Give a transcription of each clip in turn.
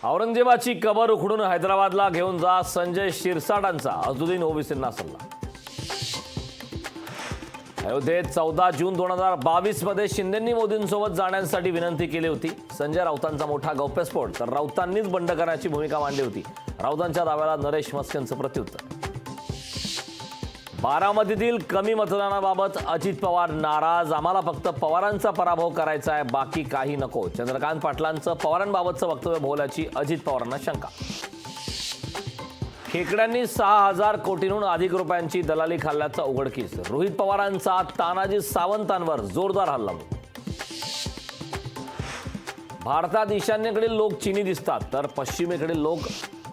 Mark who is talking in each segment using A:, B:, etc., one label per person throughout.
A: औरंगजेबाची कबर उखडून हैदराबादला घेऊन जा, संजय शिरसाटांचा अजुद्दीन ओवेसींना सल्ला. अयोध्येत 14 जून 2022 मध्ये शिंदेंनी मोदींसोबत जाण्यासाठी विनंती केली होती. संजय राऊतांचा मोठा गौप्यस्फोट, तर राऊतांनीच बंड करण्याची भूमिका मांडली होती. राऊतांच्या दाव्याला नरेश मस्केंचं प्रत्युत्तर. बारामतीतील कमी मतदानाबाबत अजित पवार नाराज. आम्हाला फक्त पवारांचा पराभव करायचा आहे, बाकी काही नको. चंद्रकांत पाटलांचं पवारांबाबतचं वक्तव्य भोवल्याची अजित पवारांना शंका. खेकड्यांनी 6,000 कोटींहून अधिक रुपयांची दलाली खाल्ल्याचं उघडकीस. रोहित पवारांचा तानाजी सावंतांवर जोरदार हल्ला. भारतात ईशान्येकडील लोक चीनी दिसतात, तर पश्चिमेकडील लोक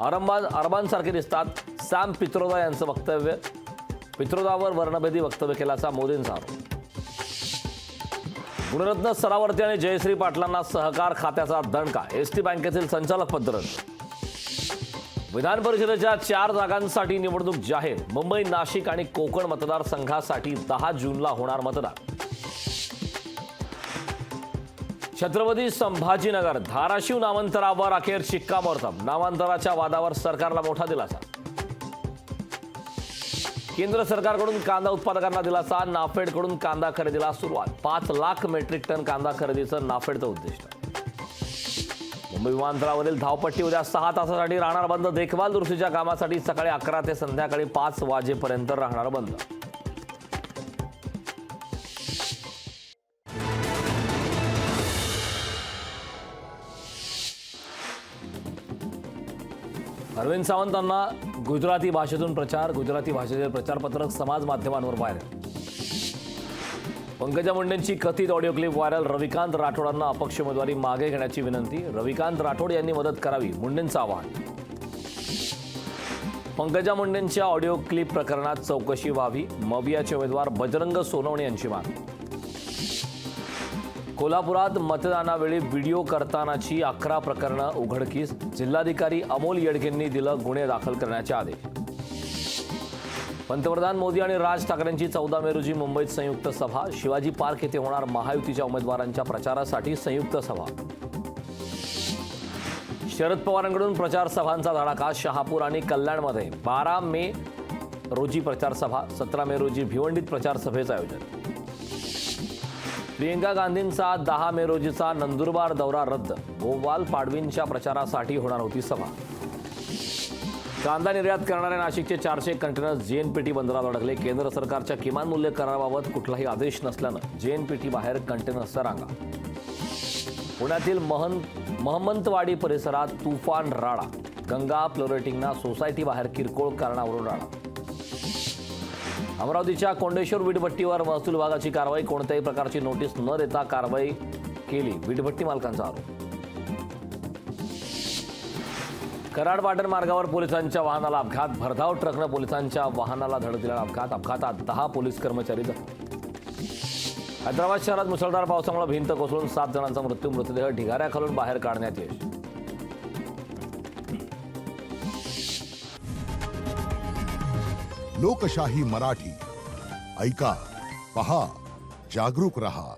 A: अरबांसारखे दिसतात. सॅम पित्रोदा यांचं वक्तव्य. पित्रोदावर वर्णभेदी वक्तव्य केल्याचा मोदींचा आरोप. गुणरत्न सरावर्ती आणि जयश्री पाटलांना सहकार खात्याचा दणका. एसटी बँकेतील संचालक पद रद्द. विधान परिषदेच्या 4 जागांसाठी निवडणूक जाहीर. मुंबई, नाशिक आणि कोकण मतदारसंघासाठी 10 जूनला होणार मतदान. छत्रपती संभाजीनगर धाराशिव नामांतरावर अखेर शिक्कामोर्तब. नामांतराच्या वादावर सरकारला मोठा दिलासा. केंद्र सरकारकडून कांदा उत्पादकांना दिलासा. नाफेडकडून कांदा खरेदीला सुरुवात. 5 लाख मेट्रिक टन कांदा खरेदीचं नाफेडचं उद्दिष्ट. मुंबई विमानतळावरील धावपट्टी उद्या 6 तासासाठी राहणार बंद. देखभाल दुरुस्तीच्या कामासाठी सकाळी 11 ते संध्याकाळी 5 वाजेपर्यंत राहणार बंद. अरविंद सावंतांना गुजराती भाषेतून प्रचार. गुजराती भाषेतील प्रचारपत्रक समाज माध्यमांवर व्हायरल. पंकजा मुंडेंची कथित ऑडिओ क्लिप व्हायरल. रविकांत राठोडांना अपक्ष उमेदवारी मागे घेण्याची विनंती. रविकांत राठोड यांनी मदत करावी, मुंडेंचं आवाहन. पंकजा मुंडेंच्या ऑडिओ क्लिप प्रकरणात चौकशी व्हावी, मवियाचे उमेदवार बजरंग सोनवणे यांची मागणी. कोल्हापुरात मतदानावेळी व्हिडिओ करतानाची 11 प्रकरणं उघडकीस. जिल्हाधिकारी अमोल येडगेंनी दिलं गुन्हे दाखल करण्याचे आदेश. पंतप्रधान मोदी आणि राज ठाकरेंची 14 मे रोजी मुंबईत संयुक्त सभा. शिवाजी पार्क येथे होणार महायुतीच्या उमेदवारांच्या प्रचारासाठी संयुक्त सभा. शरद पवारांकडून प्रचार सभांचा धडाका. शहापूर आणि कल्याणमध्ये 12 मे रोजी प्रचार सभा. 17 मे रोजी भिवंडीत प्रचार सभेचं आयोजन. प्रियंका गांधींचा 10 मे रोजीचा नंदुरबार दौरा रद्द. गोपाल पाडवींच्या प्रचारासाठी होणार होती सभा. कांदा निर्यात करणाऱ्या नाशिकचे 400 कंटेनर्स जेएनपीटी बंदरात अडकले. केंद्र सरकारच्या किमान मूल्य कराराबाबत कुठलाही आदेश नसल्यानं जेएनपीटी बाहेर कंटेनर्सचा रांगा. पुण्यातील महमंतवाडी परिसरात तुफान राडा. गंगा फ्लोरेटिंगना सोसायटी बाहेर किरकोळ कारणावरून राडा. अमरावतीच्या कोंडेश्वर वीटभट्टीवर महसूल विभागाची कारवाई. कोणत्याही प्रकारची नोटीस न देता कारवाई केली, वीटभट्टी मालकांचा आरोप. कराड पाटण मार्गावर पोलिसांच्या वाहनाला अपघात. भरधाव ट्रकनं पोलिसांच्या वाहनाला धडक दिलेला अपघात. अपघातात 10 पोलीस कर्मचारी जखमी. हैदराबाद शहरात मुसळधार पावसामुळे भिंत कोसळून 7 जणांचा मृत्यू. मृतदेह ढिगाऱ्याखालून बाहेर काढण्यात यश.
B: लोकशाही मराठी ऐका, पहा, जागरूक रहा.